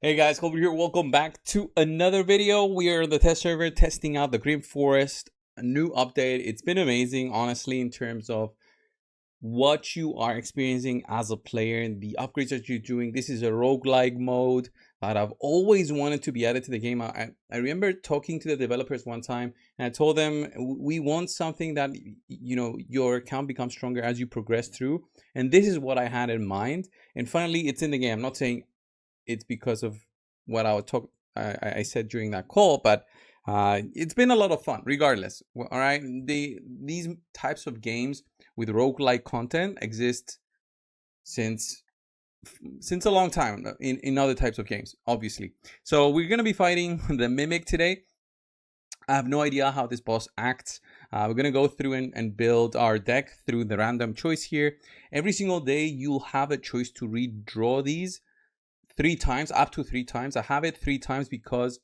Hey guys, Colby here. Welcome back to another video. We are on the test server testing out the Green Forest, a new update. It's been amazing, honestly, in terms of what you are experiencing as a player and the upgrades that you're doing. This is a roguelike mode that I've always wanted to be added to the game. I remember talking to the developers one time and I told them we want something that, your account becomes stronger as you progress through. And this is what I had in mind. And finally, it's in the game. I'm not saying it's because of what I said during that call, but it's been a lot of fun regardless. All right, these types of games with roguelike content exist since a long time in other types of games, obviously. So we're gonna be fighting the Mimic today. I have no idea how this boss acts. We're going to go through and build our deck through the random choice here. Every single day you'll have a choice to redraw these 3 times, up to 3 times. I have it 3 times because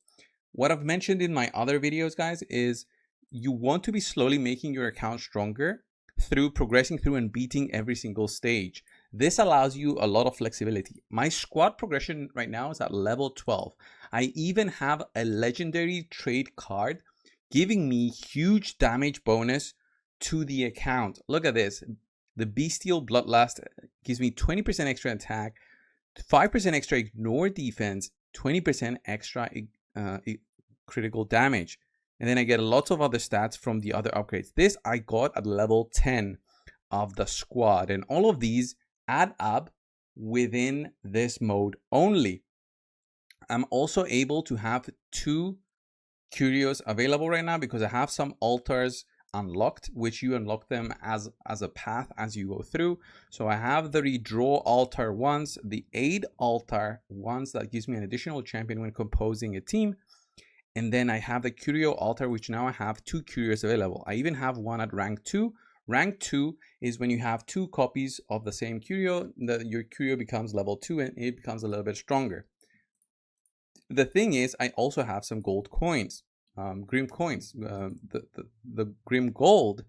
what I've mentioned in my other videos, guys, is you want to be slowly making your account stronger through progressing through and beating every single stage. This allows you a lot of flexibility. My squad progression right now is at level 12. I even have a legendary trade card giving me huge damage bonus to the account. Look at this. The Bestial Bloodlust gives me 20% extra attack, 5% extra ignore defense, 20% extra critical damage. And then I get lots of other stats from the other upgrades. This I got at level 10 of the squad. And all of these add up within this mode only. I'm also able to have 2 curios available right now because I have some altars unlocked, which you unlock them as a path as you go through. So I have the redraw altar once, the aid altar once, that gives me an additional champion when composing a team. And then I have the curio altar, which now I have 2 curios available. I even have one at rank 2. Rank 2 is when you have 2 copies of the same curio, your curio becomes level 2 and it becomes a little bit stronger. The thing is, I also have some gold coins, Grim coins. The Grim Gold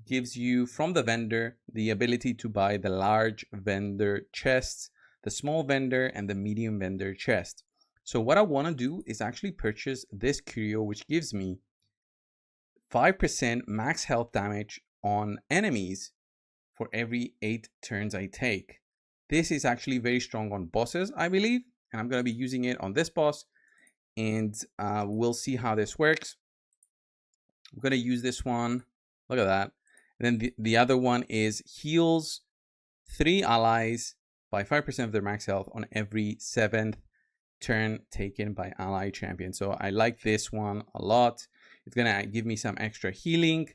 gives you from the vendor the ability to buy the large vendor chests, the small vendor, and the medium vendor chest. So what I want to do is actually purchase this curio, which gives me 5% max health damage on enemies for every 8 turns I take. This is actually very strong on bosses, I believe, and I'm going to be using it on this boss, and we'll see how this works. I'm going to use this one. Look at that. And then the other one is heals 3 allies by 5% of their max health on every 7th turn taken by ally champion. So I like this one a lot. It's going to give me some extra healing.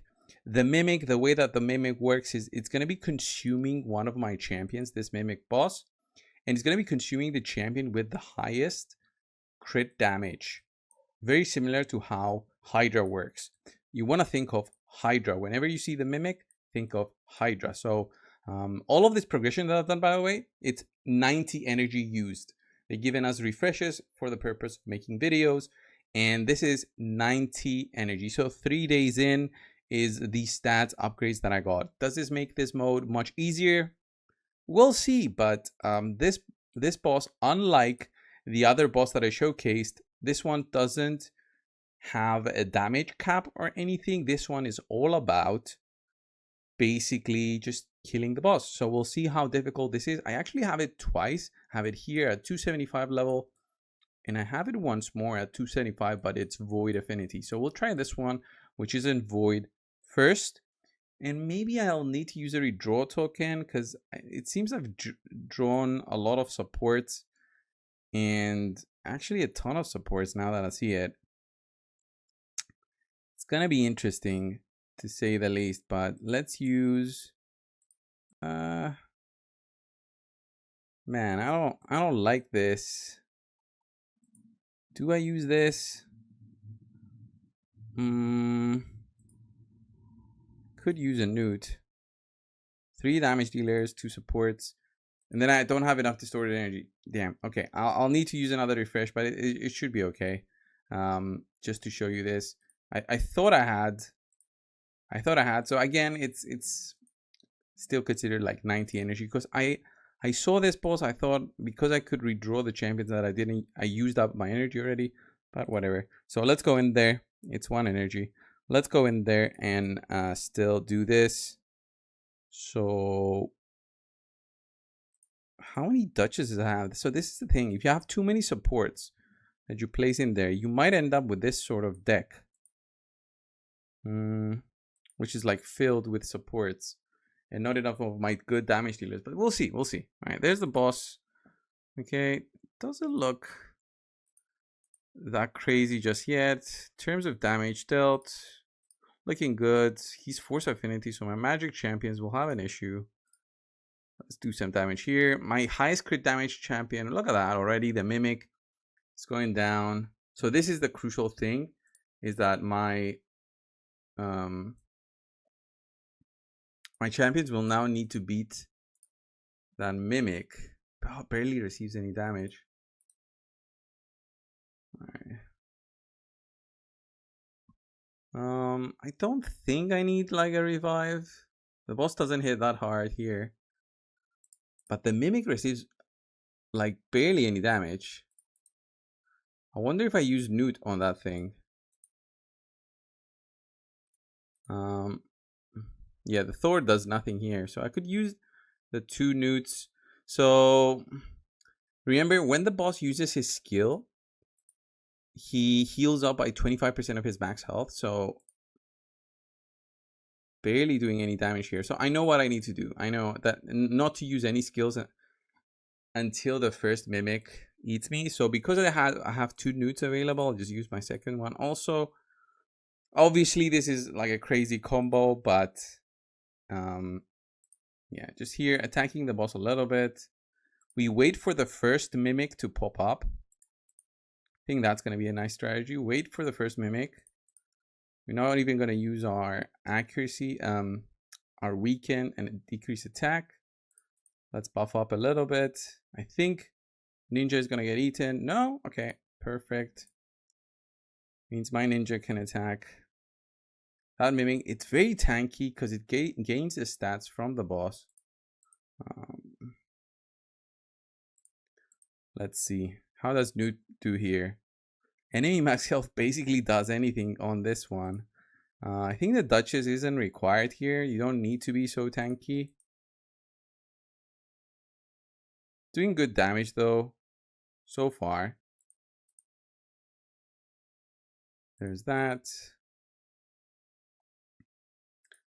The Mimic, the way that the Mimic works is it's going to be consuming one of my champions, this Mimic boss, and it's going to be consuming the champion with the highest crit damage. Very similar to how Hydra works. You want to think of Hydra. Whenever you see the Mimic, think of Hydra. So all of this progression that I've done, by the way, it's 90 energy used. They've given us refreshes for the purpose of making videos, and this is 90 energy. So 3 days in is the stats upgrades that I got. Does this make this mode much easier? We'll see, but this boss, unlike the other boss that I showcased, this one doesn't have a damage cap or anything. This one is all about basically just killing the boss. So we'll see how difficult this is. I actually have it twice. I have it here at 275 level, and I have it once more at 275, but it's void affinity. So we'll try this one, which isn't void, first. And maybe I'll need to use a redraw token because it seems I've drawn a lot of supports, and actually a ton of supports now that I see it. It's gonna be interesting to say the least, but let's use man, I don't like this. Do I use this? Could use a newt. 3 damage dealers, 2 supports, and then I don't have enough distorted energy. Damn. Okay, I'll need to use another refresh, but it should be okay. Just to show you this, I thought I had. So again, it's still considered like 90 energy because I I saw this boss. I thought because I could redraw the champions that I used up my energy already, but whatever. So let's go in there. It's 1 energy. Let's go in there and still do this. So how many duches does I have? So this is the thing. If you have too many supports that you place in there, you might end up with this sort of deck. Which is like filled with supports and not enough of my good damage dealers, but we'll see. All right, there's the boss. Okay, doesn't look that crazy just yet. In terms of damage dealt, looking good. He's force affinity, so my magic champions will have an issue. Let's do some damage here. My highest crit damage champion, look at that already. The mimic is going down. So this is the crucial thing, is that my champions will now need to beat that mimic. Oh, barely receives any damage. All right. I don't think I need like a revive. The boss doesn't hit that hard here. But the mimic receives like barely any damage. I wonder if I use Newt on that thing. Yeah, the Thor does nothing here. So I could use the 2 Newts. So remember, when the boss uses his skill, he heals up by 25% of his max health. So barely doing any damage here. So I know what I need to do. I know that not to use any skills until the first mimic eats me. So because I have 2 Newts available, I'll just use my second one. Also, obviously this is like a crazy combo, but yeah, just here attacking the boss a little bit. We wait for the first mimic to pop up. I think that's going to be a nice strategy. Wait for the first mimic. We're not even going to use our accuracy, our weaken and decrease attack. Let's buff up a little bit. I think ninja is going to get eaten. No? Okay, perfect. Means my ninja can attack. That mimic, it's very tanky because it gains the stats from the boss. Let's see. How does Newt do here? Enemy max health basically does anything on this one. I think the Duchess isn't required here. You don't need to be so tanky. Doing good damage though, so far. There's that.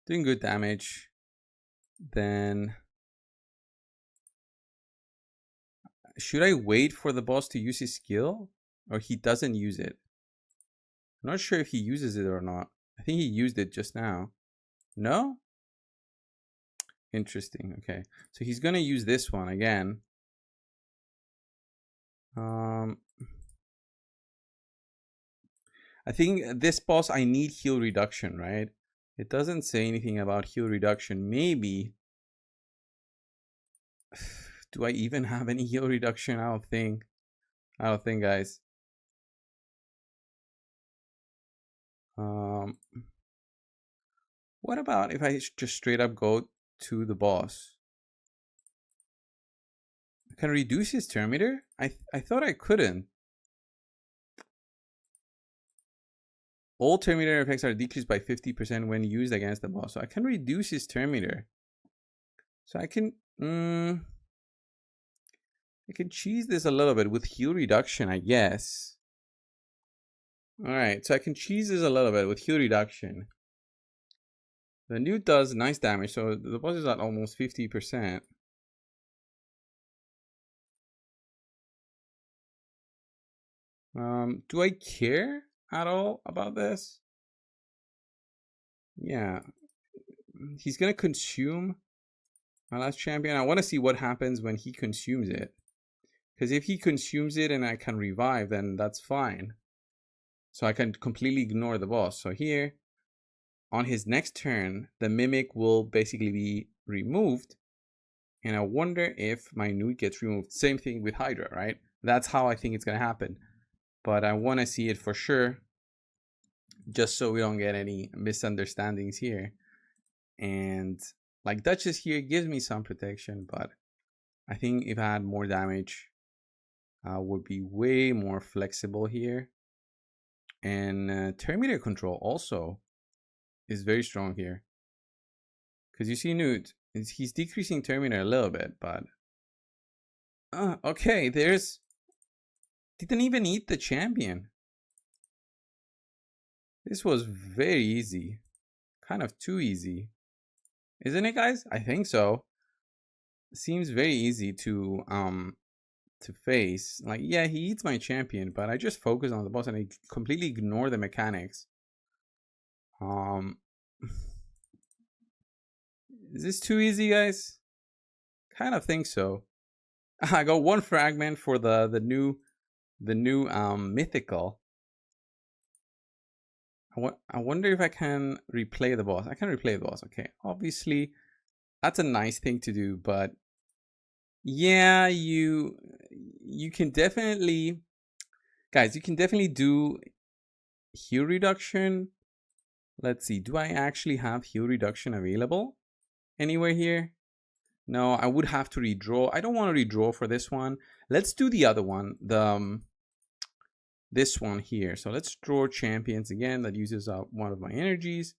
Doing good damage. Then should I wait for the boss to use his skill? Or he doesn't use it? I'm not sure if he uses it or not. I think he used it just now. No? Interesting. Okay. So he's going to use this one again. I think this boss, I need heal reduction, right? It doesn't say anything about heal reduction. Maybe. Do I even have any heal reduction? I don't think, guys. What about if I just straight up go to the boss? I can reduce his turn meter? I thought I couldn't. All turn meter effects are decreased by 50% when used against the boss. So I can reduce his turn meter. So I can cheese this a little bit with heal reduction, I guess. Alright, so I can cheese this a little bit with heal reduction. The Newt does nice damage, so the boss is at almost 50%. Do I care at all about this? Yeah. He's gonna consume my last champion. I want to see what happens when he consumes it. Because if he consumes it and I can revive, then that's fine. So I can completely ignore the boss. So here, on his next turn, the mimic will basically be removed. And I wonder if my Newt gets removed. Same thing with Hydra, right? That's how I think it's going to happen. But I want to see it for sure. Just so we don't get any misunderstandings here. And like Duchess here gives me some protection, but I think if I had more damage, I would be way more flexible here. And Terminator control also is very strong here. Because you see Newt, he's decreasing Terminator a little bit, but... okay, there's... Didn't even eat the champion. This was very easy. Kind of too easy. Isn't it, guys? I think so. It seems very easy to face. Like, yeah, he eats my champion, but I just focus on the boss and I completely ignore the mechanics. Is this too easy, guys? Kind of think so. I got one fragment for the new mythical. I wonder if I can replay the boss. I can replay the boss. Okay, obviously that's a nice thing to do, but yeah, you can definitely, guys, you can definitely do heal reduction. Let's see, do I actually have heal reduction available anywhere here? No, I would have to redraw. I don't want to redraw for this one. Let's do the other one, this one here. So let's draw champions again. That uses up one of my energies.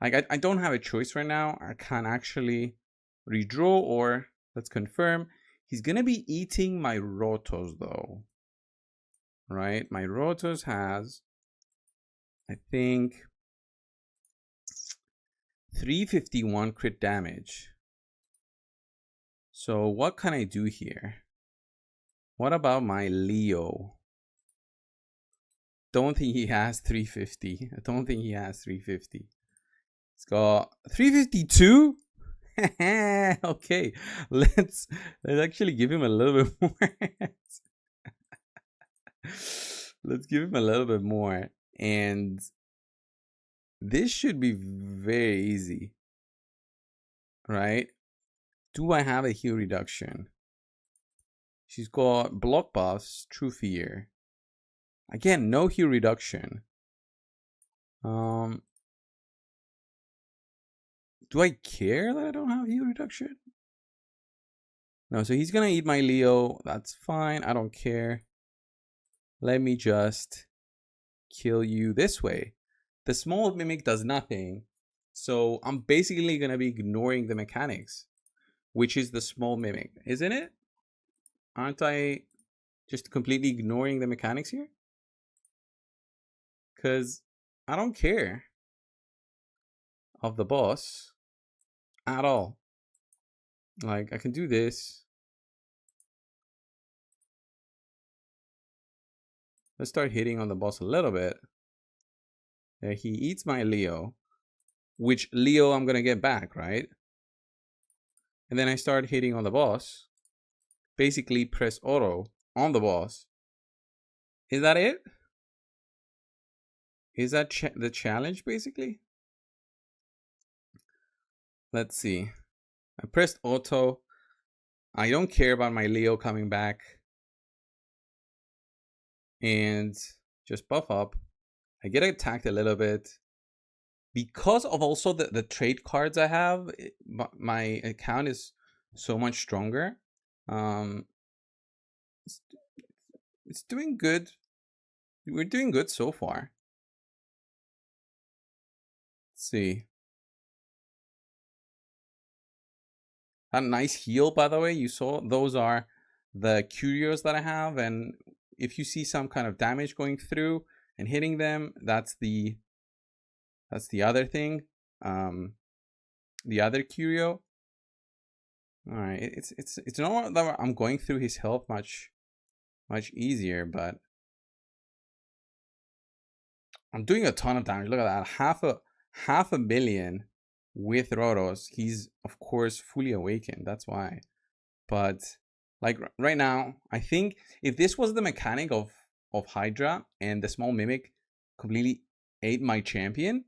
Like, I don't have a choice right now. I can actually redraw, or let's confirm. He's gonna be eating my Rotos though, right? My Rotos has, I think, 351 crit damage. So what can I do here? What about my Leo? Don't think he has 350. I don't think he has 350. He's got 352. Okay, let's actually give him a little bit more. Let's give him a little bit more, and this should be very easy, right? Do I have a heal reduction? She's got block buffs, true fear. Again, no heal reduction. Do I care that I don't have heal reduction? No, so he's gonna eat my Leo. That's fine. I don't care. Let me just kill you this way. The small mimic does nothing. So I'm basically gonna be ignoring the mechanics, which is the small mimic, isn't it? Aren't I just completely ignoring the mechanics here? Because I don't care of the boss at all. Like, I can do this. Let's start hitting on the boss a little bit. There, he eats my Leo, which Leo I'm gonna get back, right? And then I start hitting on the boss. Basically press auto on the boss. Is that it? Is that the challenge, basically? Let's see. I pressed auto. I don't care about my Leo coming back. And just buff up. I get attacked a little bit. Because of also the trade cards I have, my account is so much stronger. It's doing good. We're doing good so far. Let's see. A nice heal, by the way. You saw those are the curios that I have, and if you see some kind of damage going through and hitting them, that's the other thing. The other curio. All right, it's not that I'm going through his health much easier, but I'm doing a ton of damage. Look at that, half a million with Rotos. He's of course fully awakened. That's why. But like right now, I think if this was the mechanic of Hydra and the small mimic completely ate my champion,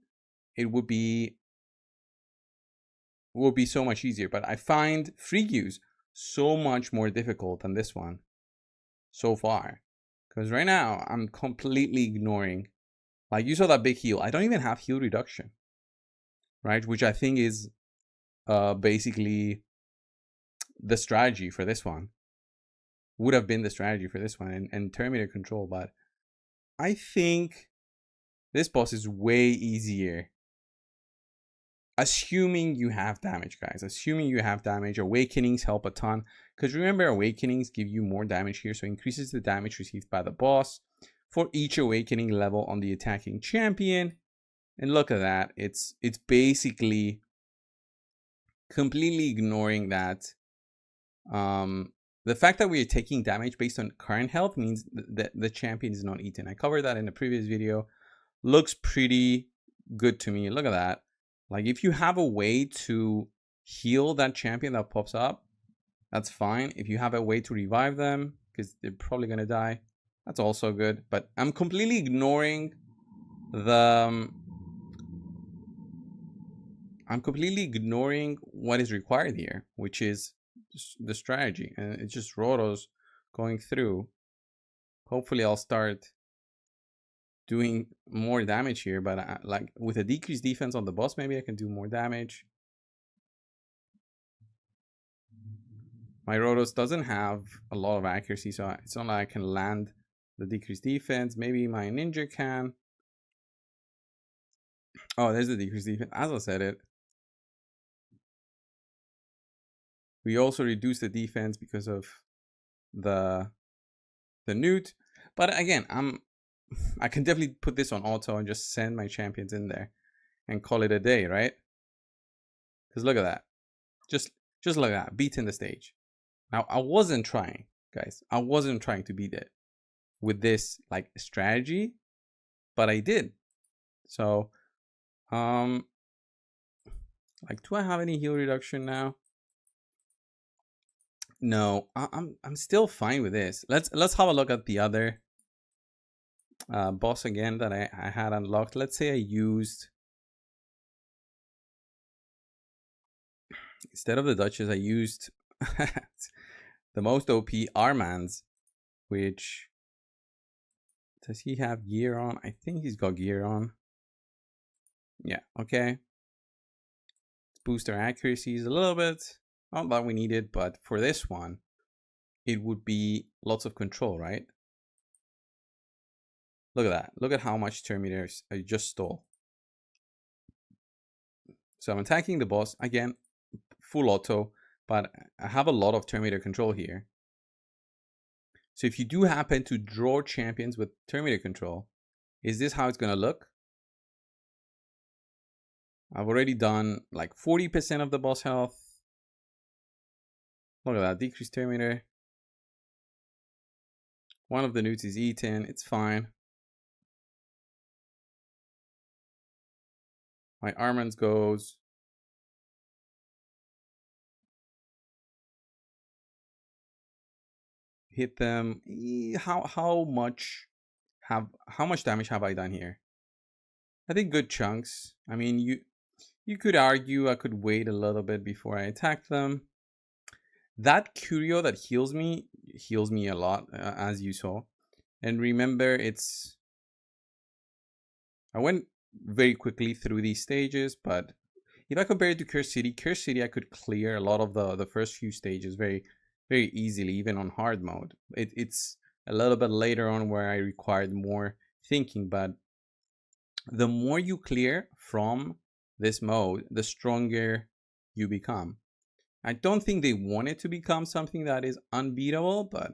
it would be so much easier. But I find free use so much more difficult than this one so far, because right now I'm completely ignoring. Like, you saw that big heal. I don't even have heal reduction, right? Which I think is basically the strategy for this one. Would have been the strategy for this one, and Terminator control. But I think this boss is way easier. Assuming you have damage, guys. Assuming you have damage. Awakenings help a ton. Because remember, Awakenings give you more damage here. So increases the damage received by the boss for each Awakening level on the attacking champion. And look at that. It's basically completely ignoring that. The fact that we're taking damage based on current health means that the champion is not eaten. I covered that in a previous video. Looks pretty good to me. Look at that. Like, if you have a way to heal that champion that pops up, that's fine. If you have a way to revive them, because they're probably going to die, that's also good. But I'm completely ignoring the... I'm completely ignoring what is required here, which is the strategy. And it's just Rotos going through. Hopefully I'll start doing more damage here, but like with a decreased defense on the boss, maybe I can do more damage. My Rotos doesn't have a lot of accuracy, so it's not like I can land the decreased defense. Maybe my ninja can. Oh, there's the decreased defense. As I said it. We also reduce the defense because of the newt. But again, I can definitely put this on auto and just send my champions in there and call it a day, right? Because look at that. Just look at that. Beating the stage. Now, I wasn't trying, guys. I wasn't trying to beat it with this like strategy, but I did. So, like, do I have any heal reduction now? No, I'm still fine with this. Let's have a look at the other boss again that I had unlocked. Let's say I used, instead of the Duchess, I used the most OP Armand's, which, does he have gear on? I think he's got gear on. Yeah, okay. Let's boost our accuracies a little bit. Not that we need it, but for this one, it would be lots of control, right? Look at that. Look at how much Terminators I just stole. So I'm attacking the boss. Again, full auto, but I have a lot of Terminator control here. So if you do happen to draw champions with Terminator control, is this how it's going to look? I've already done like 40% of the boss health. Look at that, decreased Terminator. One of the newts is eaten, it's fine. My Armand goes. Hit them. How much damage have I done here? I think good chunks. I mean, you could argue I could wait a little bit before I attack them. That curio that heals me a lot, as you saw. And remember, I went very quickly through these stages, but if I compare it to Curse City, I could clear a lot of the first few stages very, very easily, even on hard mode. It's a little bit later on where I required more thinking, but the more you clear from this mode, the stronger you become. I don't think they want it to become something that is unbeatable, but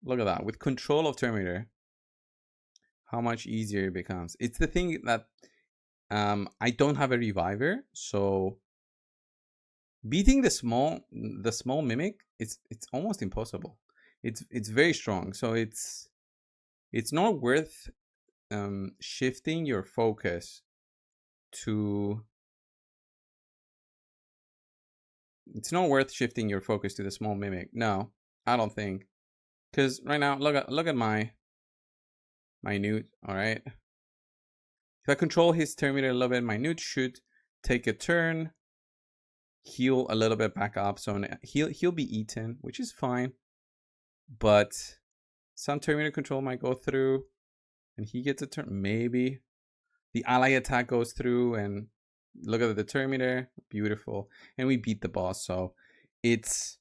look at that. With control of Terminator, how much easier it becomes. It's the thing that I don't have a reviver, so beating the small mimic, it's almost impossible. It's very strong, so it's not worth shifting your focus to. It's not worth shifting your focus to the small mimic. No, I don't think. Because right now, look at my newt. All right. If I control his Terminator a little bit, my newt should take a turn, heal a little bit back up. So he'll be eaten, which is fine. But some Terminator control might go through, and he gets a turn. Maybe the ally attack goes through, and Look at the determinator, beautiful, and we beat the boss. So it's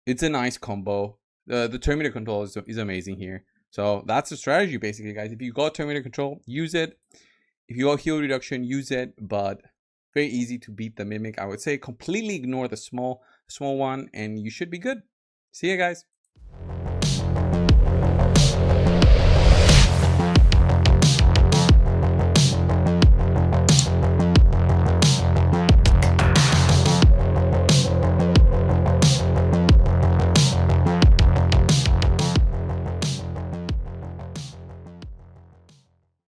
a nice combo. The Terminator control is amazing here. So that's the strategy basically, guys. If you got Terminator control, use it. If you got heal reduction, use it. But very easy to beat the Mimic. I would say completely ignore the small one, and you should be good. See ya, guys.